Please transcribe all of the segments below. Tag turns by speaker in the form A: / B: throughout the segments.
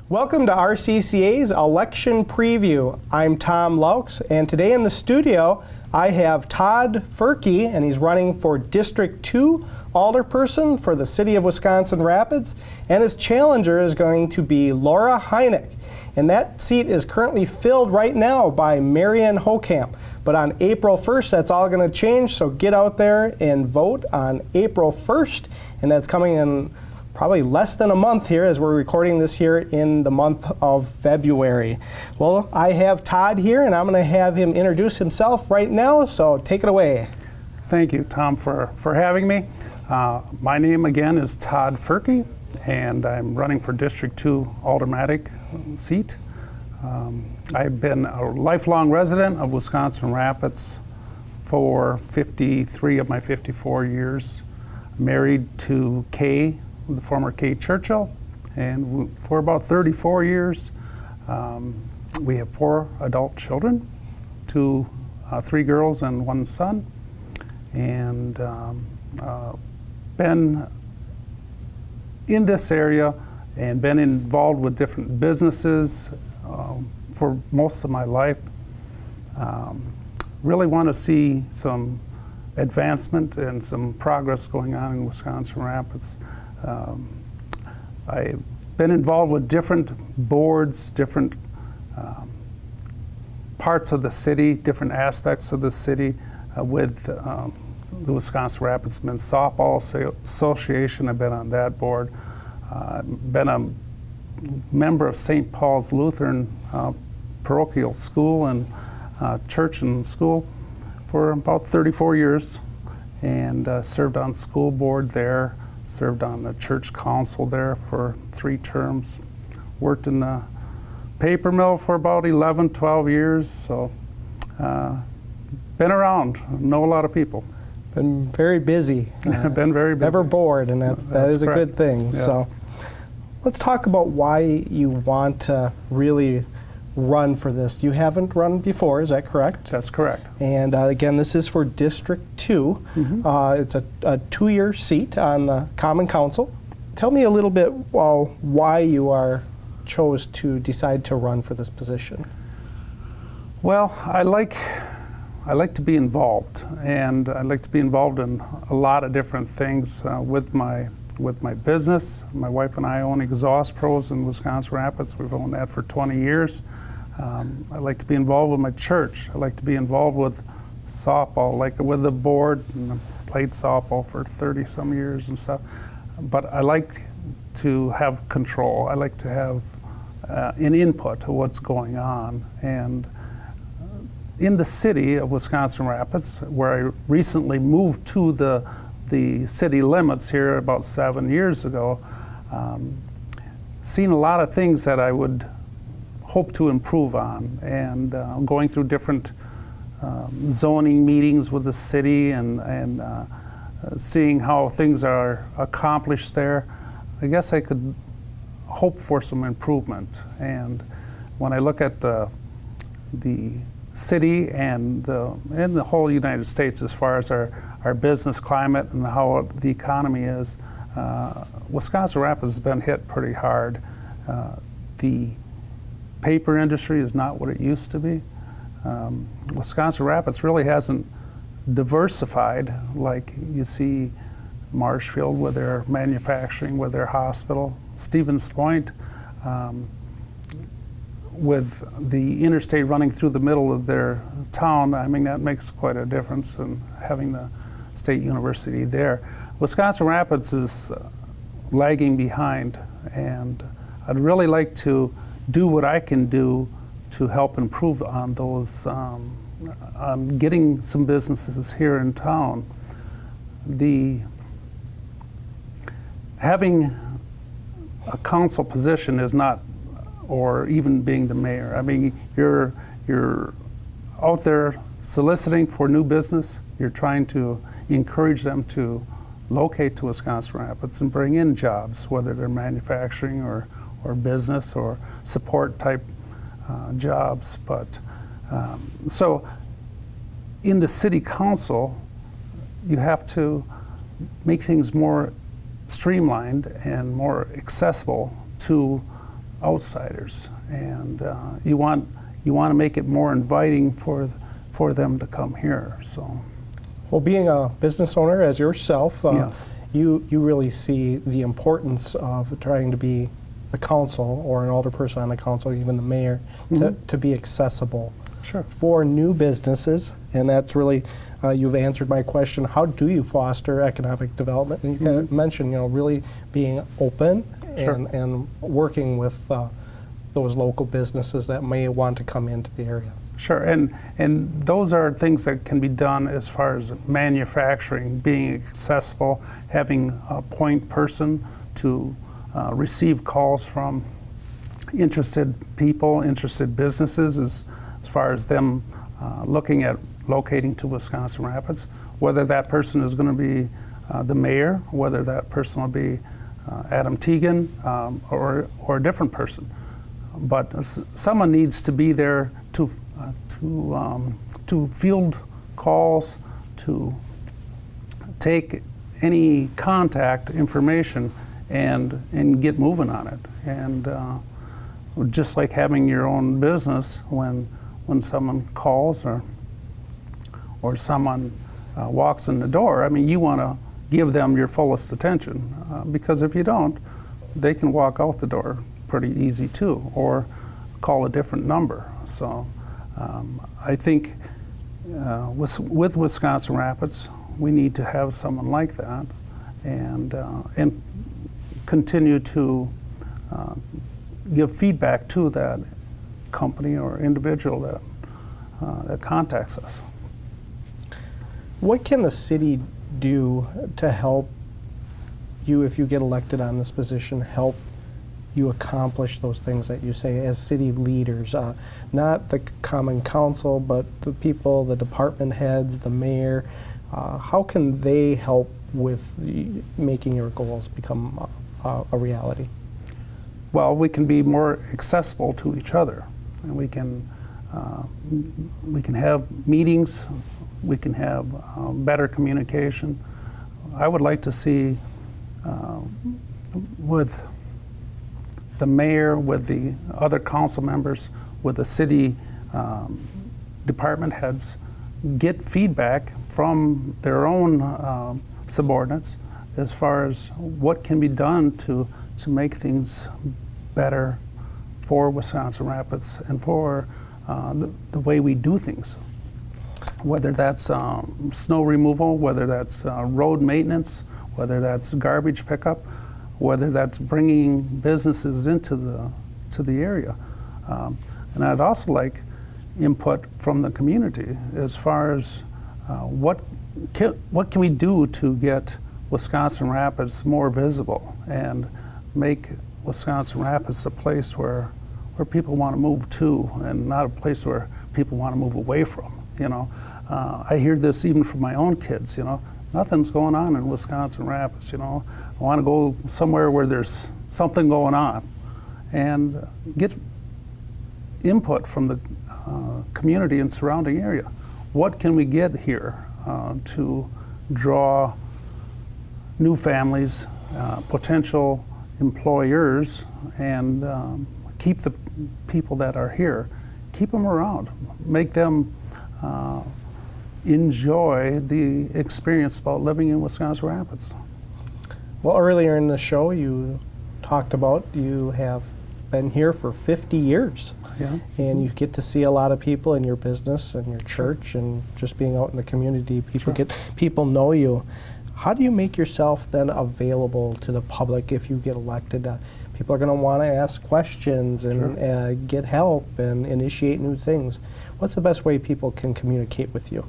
A: Welcome to RCCA's Election Preview. I'm Tom Loucks, and today in the studio I have Todd Ferkey, and he's running for District 2 Alderperson for the City of Wisconsin Rapids, and his challenger is going to be Laura Heineck. And that seat is currently filled right now by Marian Hokamp. But on April 1st, that's all going to change, so get out there and vote on April 1st, and that's coming in probably less than a month here as we're recording this here in the month of February. Well, I have Todd here, and I'm going to have him introduce himself right now, so take it away.
B: Thank you, Tom, for having me. My name again is Todd Ferkey, and I'm running for District 2 Aldermanic seat. I've been a lifelong resident of Wisconsin Rapids for 53 of my 54 years. Married to Kay, the former Kay Churchill, and for about 34 years. We have 4 adult children, 3 girls and 1 son, and been in this area and been involved with different businesses for most of my life. Really want to see some advancement and some progress going on in Wisconsin Rapids. I've been involved with different boards, different parts of the city, different aspects of the city with the Wisconsin Rapids Men's Softball Association. I've been on that board. Been a member of St. Paul's Lutheran Parochial School and Church and School for about 34 years, and served on school board there. Served on the church council there for 3 terms. Worked in the paper mill for about 11, 12 years. So been around, know a lot of people.
A: Been very busy.
B: Been very busy.
A: Never bored, and that is correct. A good thing.
B: Yes.
A: So let's talk about why you want to really run for this. You haven't run before, is that correct?
B: That's correct.
A: And again, this is for District 2. Mm-hmm. It's a 2-year seat on the Common Council. Tell me a little bit why you chose to decide to run for this position.
B: Well, I like to be involved, and I like to be involved in a lot of different things with my business. My wife and I own Exhaust Pros in Wisconsin Rapids. We've owned that for 20 years. I like to be involved with my church. I like to be involved with softball, like with the board, and I played softball for 30 some years and stuff. But I like to have control. I like to have an input to what's going on. And in the city of Wisconsin Rapids, where I recently moved to the city limits here about 7 years ago, seen a lot of things that I would hope to improve on, and going through different zoning meetings with the city and seeing how things are accomplished there. I guess I could hope for some improvement. And when I look at the city and the whole United States as far as our business climate and how the economy is, Wisconsin Rapids has been hit pretty hard. The paper industry is not what it used to be. Wisconsin Rapids really hasn't diversified like you see Marshfield with their manufacturing, with their hospital, Stevens Point, with the interstate running through the middle of their town. I mean, that makes quite a difference in having the state university there. Wisconsin Rapids is lagging behind, and I'd really like to do what I can do to help improve on those, on getting some businesses here in town. Having a council position is not, or even being the mayor. I mean, you're out there soliciting for new business. You're trying to encourage them to locate to Wisconsin Rapids and bring in jobs, whether they're manufacturing or business or support type jobs. But so in the city council, you have to make things more streamlined and more accessible to outsiders, and you want to make it more inviting for them to come here. So,
A: Well, being a business owner as yourself,
B: yes.
A: you really see the importance of trying to be the council or an alderperson on the council, even the mayor, to be accessible
B: Sure.
A: for new businesses. And that's really, you've answered my question, how do you foster economic development? And you kind of mentioned, really being open
B: Sure.
A: and working with those local businesses that may want to come into the area.
B: Sure, and those are things that can be done as far as manufacturing, being accessible, having a point person to receive calls from interested people, interested businesses, as far as them looking at locating to Wisconsin Rapids, whether that person is going to be the mayor, whether that person will be Adam Teagan, or a different person. But someone needs to be there to field calls, to take any contact information and get moving on it. And just like having your own business, when someone calls or someone walks in the door, I mean, you want to give them your fullest attention, because if you don't, they can walk out the door pretty easy too, or call a different number. So I think with Wisconsin Rapids, we need to have someone like that, and continue to give feedback to that company or individual that contacts us.
A: What can the city do to help you, if you get elected on this position, help you accomplish those things that you say as city leaders? Not the common council, but the people, the department heads, the mayor. How can they help with making your goals become a reality?
B: Well, we can be more accessible to each other, and we can have meetings, we can have better communication. I would like to see with the mayor, with the other council members, with the city department heads, get feedback from their own subordinates as far as what can be done to make things better for Wisconsin Rapids and for the way we do things. Whether that's snow removal, whether that's road maintenance, whether that's garbage pickup, whether that's bringing businesses into the area. And I'd also like input from the community as far as what can we do to get Wisconsin Rapids more visible and make Wisconsin Rapids a place where people want to move to, and not a place where people want to move away from. I hear this even from my own kids. Nothing's going on in Wisconsin Rapids. I want to go somewhere where there's something going on, and get input from the community and surrounding area. What can we get here to draw new families, potential employers, and keep the people that are here, keep them around, make them enjoy the experience about living in Wisconsin Rapids.
A: Well, earlier in the show, you talked about you have been here for 50 years.
B: Yeah.
A: And you get to see a lot of people in your business and your church, and just being out in the community, people know you. How do you make yourself then available to the public if you get elected? People are going to want to ask questions and get help and initiate new things. What's the best way people can communicate with you?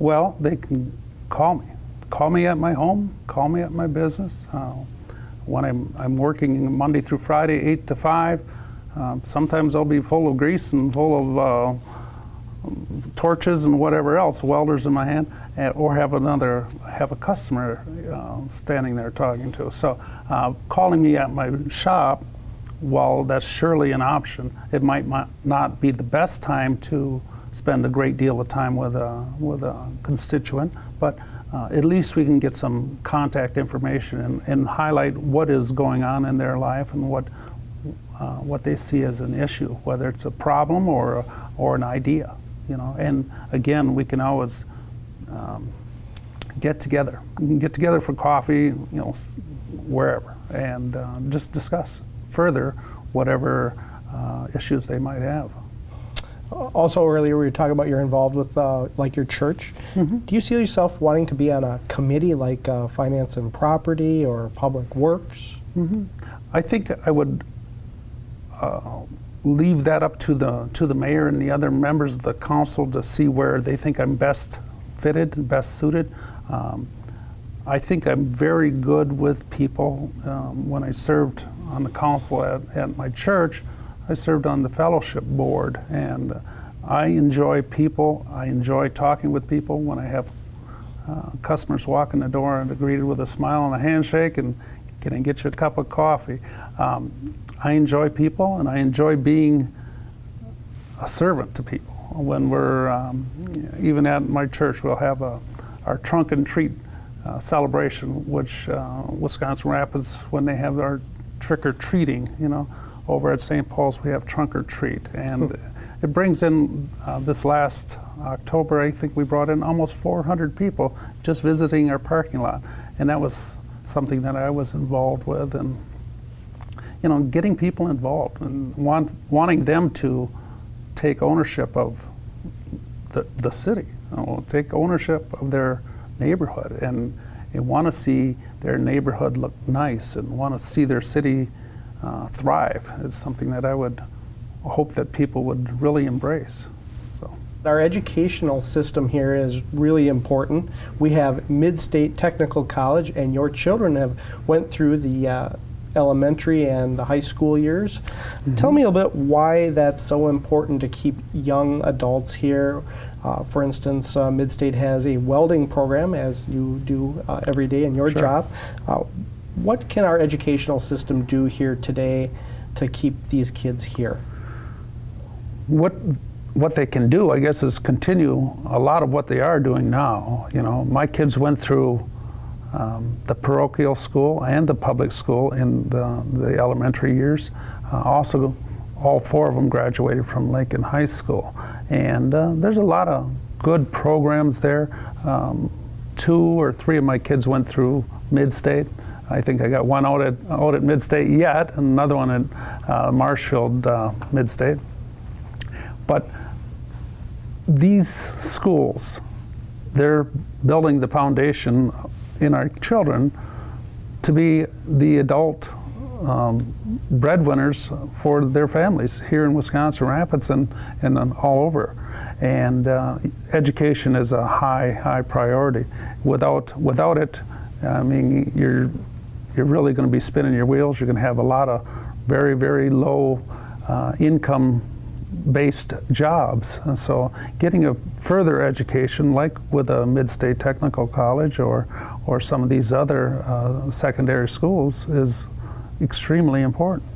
B: Well, they can call me. Call me at my home, call me at my business. When I'm working Monday through Friday, 8 to 5, sometimes I'll be full of grease and full of torches and whatever else, welders in my hand, or have a customer standing there talking to. So calling me at my shop, while that's surely an option, it might not be the best time to spend a great deal of time with a constituent, but at least we can get some contact information and highlight what is going on in their life and what they see as an issue, whether it's a problem or an idea, And again, we can always get together. We can get together for coffee, wherever, and just discuss further whatever issues they might have.
A: Also, earlier we were talking about you're involved with like your church.
B: Mm-hmm.
A: Do you see yourself wanting to be on a committee like Finance and Property or Public Works?
B: Mm-hmm. I think I would leave that up to the mayor and the other members of the council to see where they think I'm best fitted, best suited. I think I'm very good with people. When I served on the council at my church, I served on the fellowship board, and I enjoy people. I enjoy talking with people. When I have customers walk in the door and are greeted with a smile and a handshake and can I get you a cup of coffee? I enjoy people, and I enjoy being a servant to people. When we're, even at my church, we'll have our trunk and treat celebration, which Wisconsin Rapids, when they have our trick-or-treating, over at St. Paul's we have trunk or treat, and it brings in, this last October, I think we brought in almost 400 people just visiting our parking lot, and that was something that I was involved with, and getting people involved and wanting them to take ownership of the city, take ownership of their neighborhood, and want to see their neighborhood look nice and want to see their city thrive is something that I would hope that people would really embrace. So
A: our educational system here is really important. We have Mid-State Technical College, and your children have went through the elementary and the high school years. Mm-hmm. Tell me a little bit why that's so important to keep young adults here. For instance, Mid-State has a welding program, as you do every day in your
B: Sure.
A: job. What can our educational system do here today to keep these kids here?
B: What they can do, I guess, is continue a lot of what they are doing now. My kids went through the parochial school and the public school in the elementary years. Also, all four of them graduated from Lincoln High School. And there's a lot of good programs there. 2 or 3 of my kids went through Mid-State. I think I got one out at Mid-State yet, and another one at Marshfield Mid-State. But these schools, they're building the foundation in our children to be the adult breadwinners for their families here in Wisconsin Rapids and all over. And education is a high priority. Without it, I mean, you're really going to be spinning your wheels. You're going to have a lot of very, very low income-based jobs. And so getting a further education, like with a Mid-State Technical College or some of these other secondary schools, is extremely important.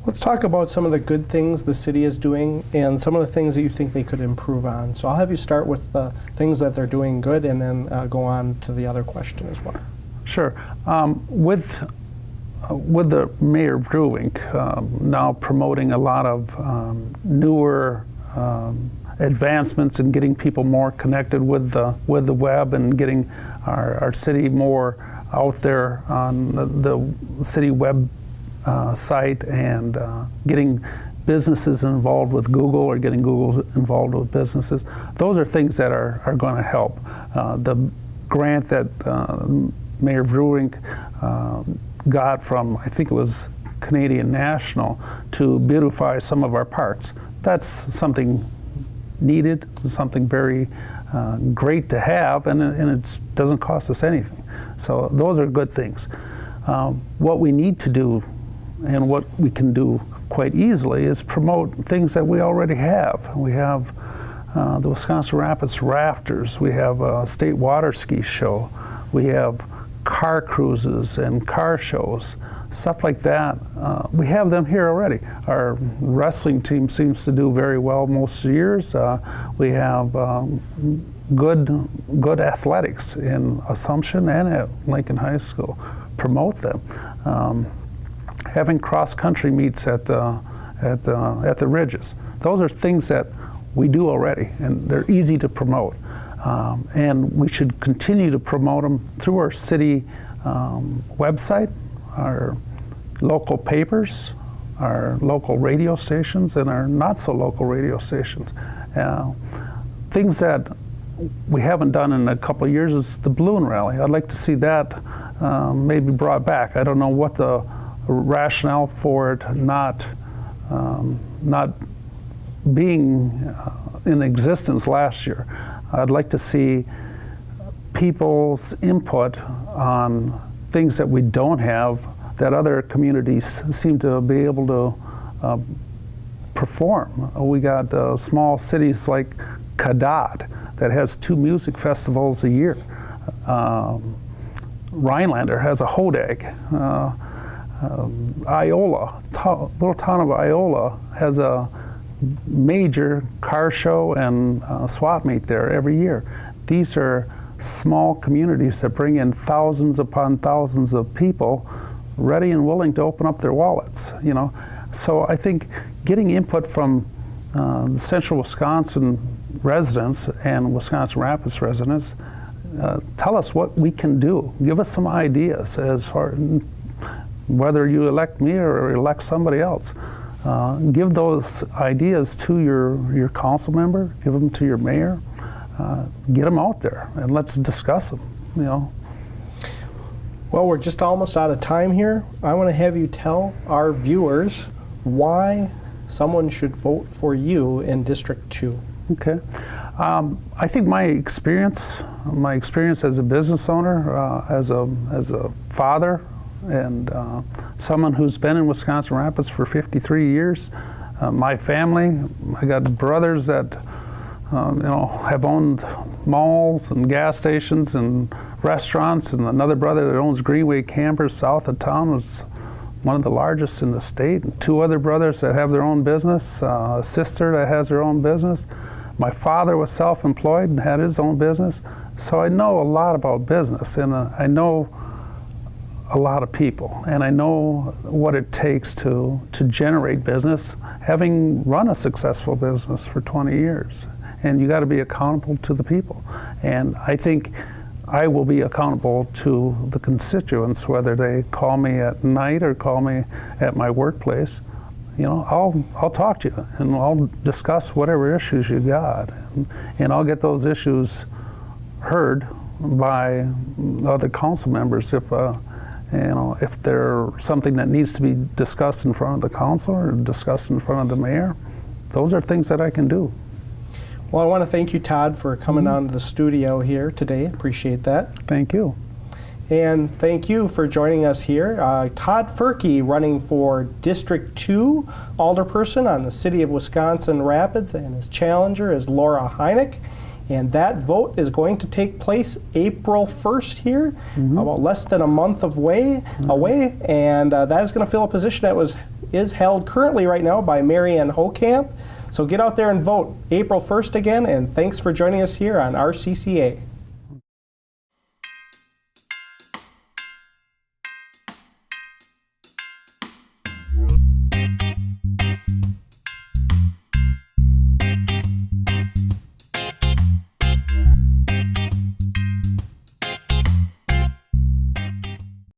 A: Let's talk about some of the good things the city is doing and some of the things that you think they could improve on. So I'll have you start with the things that they're doing good, and then go on to the other question as well.
B: Sure. With the Mayor Vrewink now promoting a lot of newer advancements in getting people more connected with the web and getting our city more out there on the city web site, and getting businesses involved with Google, or getting Google involved with businesses. Those are things that are going to help. The grant that Mayor Vrewink got from, I think it was Canadian National, to beautify some of our parks. That's something needed, something very great to have, and it doesn't cost us anything. So those are good things. What we need to do, and what we can do quite easily, is promote things that we already have. We have the Wisconsin Rapids Rafters. We have a state water ski show. We have car cruises and car shows, stuff like that. We have them here already. Our wrestling team seems to do very well most years. We have good athletics in Assumption and at Lincoln High School. Promote them. having cross-country meets at the ridges. Those are things that we do already, and they're easy to promote. And we should continue to promote them through our city website, our local papers, our local radio stations, and our not-so-local radio stations. Things that we haven't done in a couple of years is the balloon rally. I'd like to see that maybe brought back. I don't know what the rationale for it not being in existence last year. I'd like to see people's input on things that we don't have that other communities seem to be able to perform. We got small cities like Cadott that has 2 music festivals a year. Rhinelander has a Hodag. Iola, little town of Iola, has a major car show and swap meet there every year. These are small communities that bring in thousands upon thousands of people ready and willing to open up their wallets, you know. So I think getting input from the Central Wisconsin residents and Wisconsin Rapids residents, tell us what we can do. Give us some ideas as far whether you elect me or elect somebody else. Give those ideas to your council member, give them to your mayor, get them out there and let's discuss them, you know.
A: Well, we're just almost out of time here. I want to have you tell our viewers why someone should vote for you in District 2.
B: Okay. I think my experience as a business owner, as a father, and someone who's been in Wisconsin Rapids for 53 years, my family, I got brothers that have owned malls and gas stations and restaurants, and another brother that owns Greenway Campers south of town was one of the largest in the state, and 2 other brothers that have their own business, a sister that has her own business. My father was self-employed and had his own business, so I know a lot about business, and I know a lot of people, and I know what it takes to generate business, having run a successful business for 20 years. And you got to be accountable to the people. And I think I will be accountable to the constituents, whether they call me at night or call me at my workplace. You know, I'll talk to you and I'll discuss whatever issues you got, and I'll get those issues heard by other council members if there's something that needs to be discussed in front of the council or discussed in front of the mayor. Those are things that I can do.
A: Well, I want to thank you, Todd, for coming on to the studio here today. Appreciate that.
B: Thank you.
A: And thank you for joining us here. Todd Ferkey running for District 2 Alderperson on the City of Wisconsin Rapids, and his challenger is Laura Heineck. And that vote is going to take place April 1st here, about less than a month away. And that is going to fill a position that is held currently right now by Marianne Hokamp. So get out there and vote April 1st again, and thanks for joining us here on RCCA.